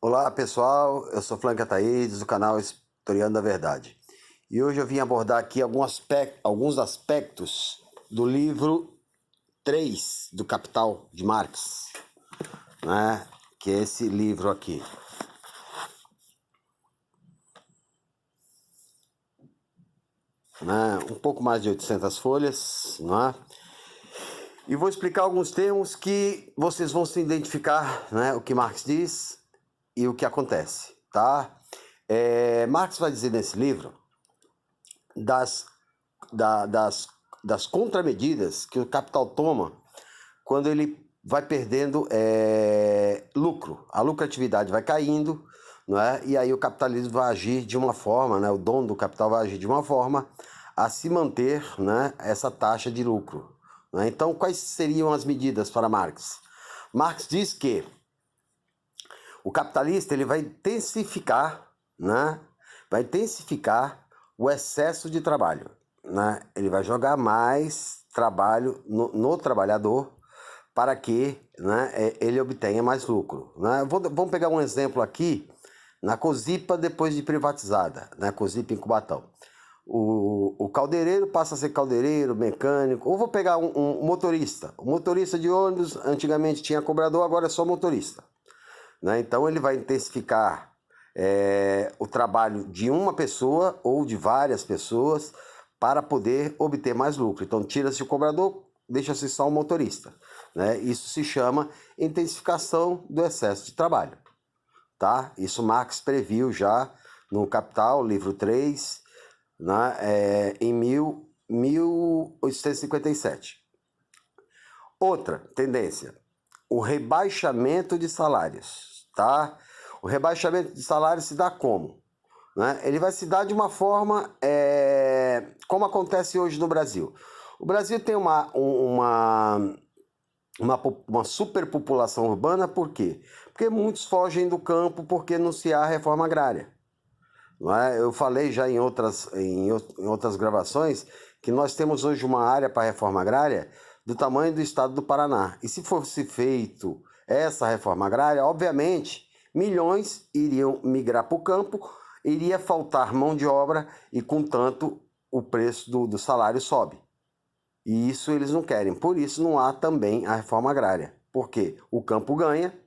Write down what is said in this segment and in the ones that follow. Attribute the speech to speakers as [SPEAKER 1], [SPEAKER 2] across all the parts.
[SPEAKER 1] Olá pessoal, eu sou Flanca Ataídes do canal Historiando a Verdade. E hoje eu vim abordar aqui alguns aspectos do livro 3 do Capital de Marx, né? Que é esse livro aqui. Né? Um pouco mais de 800 folhas, né? E vou explicar alguns termos que vocês vão se identificar, né? O que Marx diz e o que acontece, tá? Marx vai dizer nesse livro das contramedidas que o capital toma quando ele vai perdendo lucro. A lucratividade vai caindo, não é? E aí o capitalismo vai agir de uma forma, né? O dono do capital vai agir de uma forma a se manter, né, essa taxa de lucro. Né? Então, quais seriam as medidas para Marx? Marx diz que o capitalista ele vai intensificar, né? Vai intensificar o excesso de trabalho. Né? Ele vai jogar mais trabalho no trabalhador para que, né, ele obtenha mais lucro. Né? Vamos pegar um exemplo aqui, na Cosipa depois de privatizada, na Cosipa em Cubatão. O caldeireiro passa a ser caldeireiro, mecânico, ou vou pegar um motorista. O motorista de ônibus antigamente tinha cobrador, agora é só motorista. Né? Então ele vai intensificar o trabalho de uma pessoa ou de várias pessoas para poder obter mais lucro. Então tira-se o cobrador, deixa-se só o motorista. Né? Isso se chama intensificação do excesso de trabalho. Tá? Isso Marx previu já no Capital, livro 3, né? Em 1857. Outra tendência, o rebaixamento de salários. Tá? O rebaixamento de salários se dá como? Né? Ele vai se dar de uma forma como acontece hoje no Brasil. O Brasil tem uma superpopulação urbana, por quê? Porque muitos fogem do campo porque não se há reforma agrária. Não é? Eu falei já em outras gravações que nós temos hoje uma área para reforma agrária do tamanho do estado do Paraná. E se fosse feito essa reforma agrária, obviamente, milhões iriam migrar para o campo, iria faltar mão de obra e, contanto, o preço do salário sobe. E isso eles não querem. Por isso não há também a reforma agrária. Porque o campo ganha,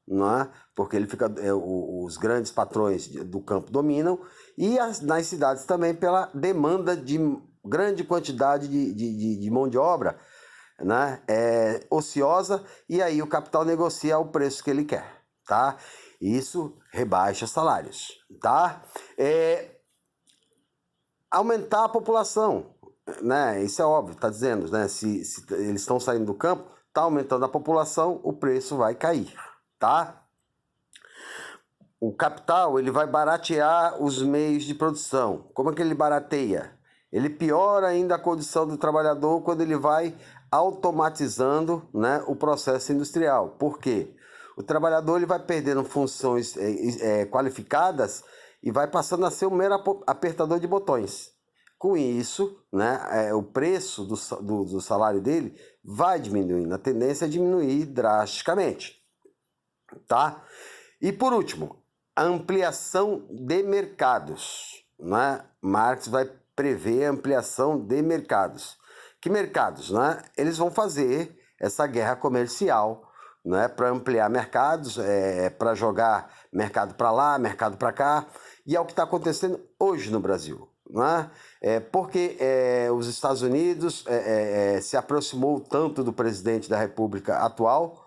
[SPEAKER 1] não é? Porque ele fica, os grandes patrões do campo dominam, e nas cidades também pela demanda de grande quantidade de mão de obra, né? Ociosa, e aí o capital negocia o preço que ele quer. Tá? Isso rebaixa salários. Tá? Aumentar a população. Né? Isso é óbvio, está dizendo, né? Se eles estão saindo do campo, está aumentando a população, o preço vai cair, tá? O capital ele vai baratear os meios de produção. Como é que ele barateia? Ele piora ainda a condição do trabalhador quando ele vai automatizando, né, o processo industrial. Por quê? O trabalhador ele vai perdendo funções qualificadas e vai passando a ser um mero apertador de botões. Com isso, né, o preço do salário dele vai diminuindo. A tendência é diminuir drasticamente. Tá? E por último, a ampliação de mercados. Né? Marx vai prever a ampliação de mercados. Que mercados? Né? Eles vão fazer essa guerra comercial, né, para ampliar mercados, para jogar mercado para lá, mercado para cá. E é o que está acontecendo hoje no Brasil. Né? Porque os Estados Unidos se aproximou tanto do presidente da República atual,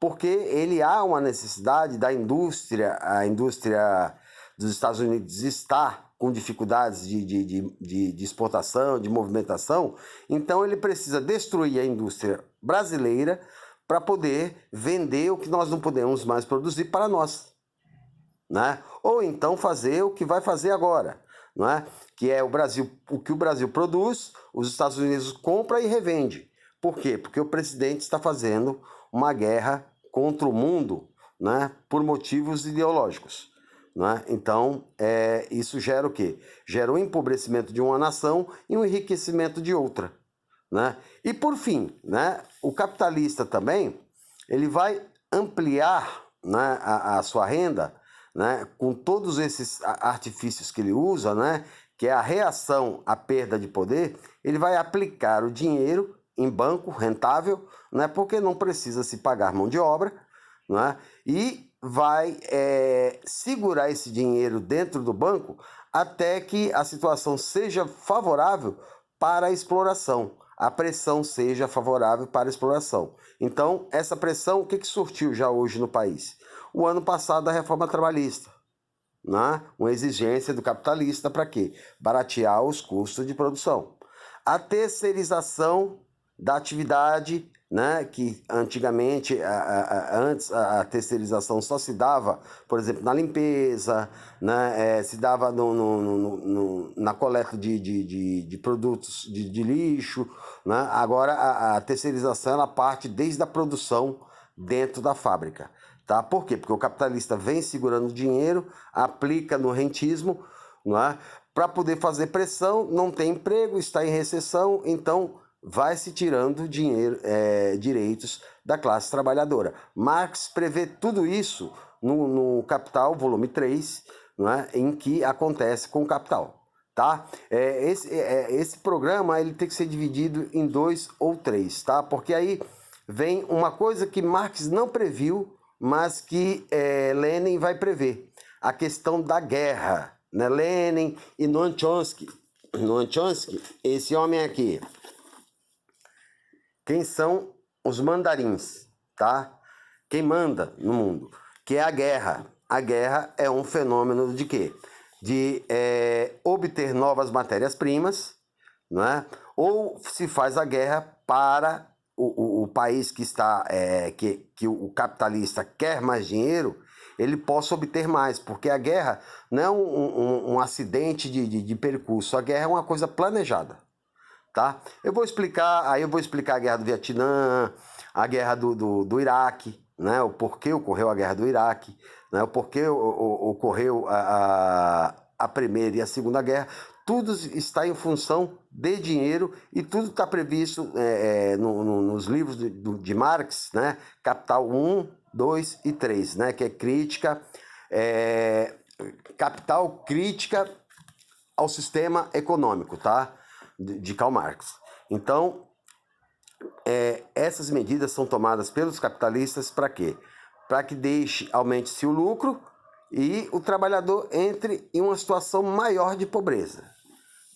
[SPEAKER 1] porque ele há uma necessidade da indústria, a indústria dos Estados Unidos está com dificuldades de exportação, de movimentação, então ele precisa destruir a indústria brasileira para poder vender o que nós não podemos mais produzir para nós. Né? Ou então fazer o que vai fazer agora, não é? Que é o que o Brasil produz, os Estados Unidos compra e revende. Por quê? Porque o presidente está fazendo uma guerra contra o mundo, né, por motivos ideológicos. Né? Então, isso gera o quê? Gera o empobrecimento de uma nação e o enriquecimento de outra. Né? E por fim, né, o capitalista também ele vai ampliar, né, a sua renda né, com todos esses artifícios que ele usa, né, que é a reação à perda de poder, ele vai aplicar o dinheiro em banco rentável, né, porque não precisa se pagar mão de obra, né, e vai segurar esse dinheiro dentro do banco até que a situação seja favorável para a exploração, a pressão seja favorável para a exploração. Então, essa pressão, o que surtiu já hoje no país? O ano passado, a reforma trabalhista, né? Uma exigência do capitalista para quê? Baratear os custos de produção. A terceirização da atividade, né? Que antigamente, antes a terceirização só se dava, por exemplo, na limpeza, né? Se dava na coleta de produtos de lixo, né? Agora a terceirização ela parte desde a produção dentro da fábrica. Tá? Por quê? Porque o capitalista vem segurando dinheiro, aplica no rentismo, não é? Para poder fazer pressão, não tem emprego, está em recessão, então vai se tirando dinheiro, direitos da classe trabalhadora. Marx prevê tudo isso no Capital, volume 3, não é? Em que acontece com o capital. Tá? Esse programa ele tem que ser dividido em 2 ou 3, tá? Porque aí vem uma coisa que Marx não previu, mas que Lenin vai prever, a questão da guerra, né? Lenin e Noam Chomsky, esse homem aqui, quem são os mandarins, tá? Quem manda no mundo, que é a guerra. A guerra é um fenômeno de quê? De obter novas matérias-primas, né? Ou se faz a guerra para o país que está que o capitalista quer mais dinheiro, ele possa obter mais, porque a guerra não é um acidente de percurso, a guerra é uma coisa planejada, tá? Eu vou explicar a guerra do Vietnã, a guerra do Iraque, né? O porquê ocorreu a guerra do Iraque, né? O porquê ocorreu a Primeira e a Segunda Guerra. Tudo está em função de dinheiro e tudo está previsto nos livros de Marx, né? Capital 1, 2 e 3, né? Que é crítica, Capital crítica ao sistema econômico, tá? De Karl Marx. Então, essas medidas são tomadas pelos capitalistas para quê? Para que aumente-se o lucro e o trabalhador entre em uma situação maior de pobreza.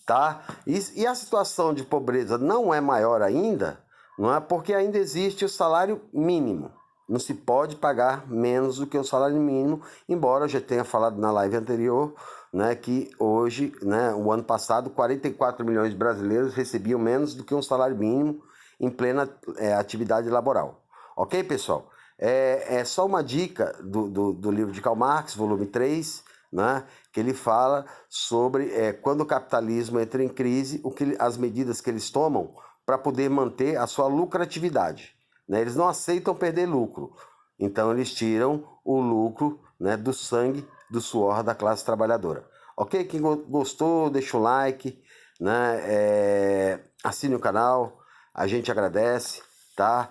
[SPEAKER 1] Tá? E a situação de pobreza não é maior ainda, não é? Porque ainda existe o salário mínimo. Não se pode pagar menos do que o salário mínimo, embora eu já tenha falado na live anterior, né, que hoje, né, o ano passado, 44 milhões de brasileiros recebiam menos do que um salário mínimo em plena atividade laboral. Ok, pessoal? É só uma dica do livro de Karl Marx, volume 3, né, que ele fala sobre quando o capitalismo entra em crise, as medidas que eles tomam para poder manter a sua lucratividade. Né? Eles não aceitam perder lucro, então eles tiram o lucro, né, do sangue, do suor da classe trabalhadora. Ok? Quem gostou, deixa o like, né? Assine o canal, a gente agradece, tá?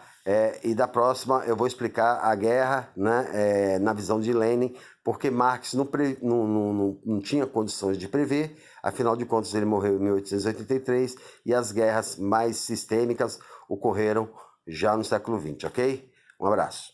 [SPEAKER 1] E da próxima eu vou explicar a guerra, né, na visão de Lenin, porque Marx não tinha condições de prever, afinal de contas ele morreu em 1883 e as guerras mais sistêmicas ocorreram já no século XX, ok? Um abraço.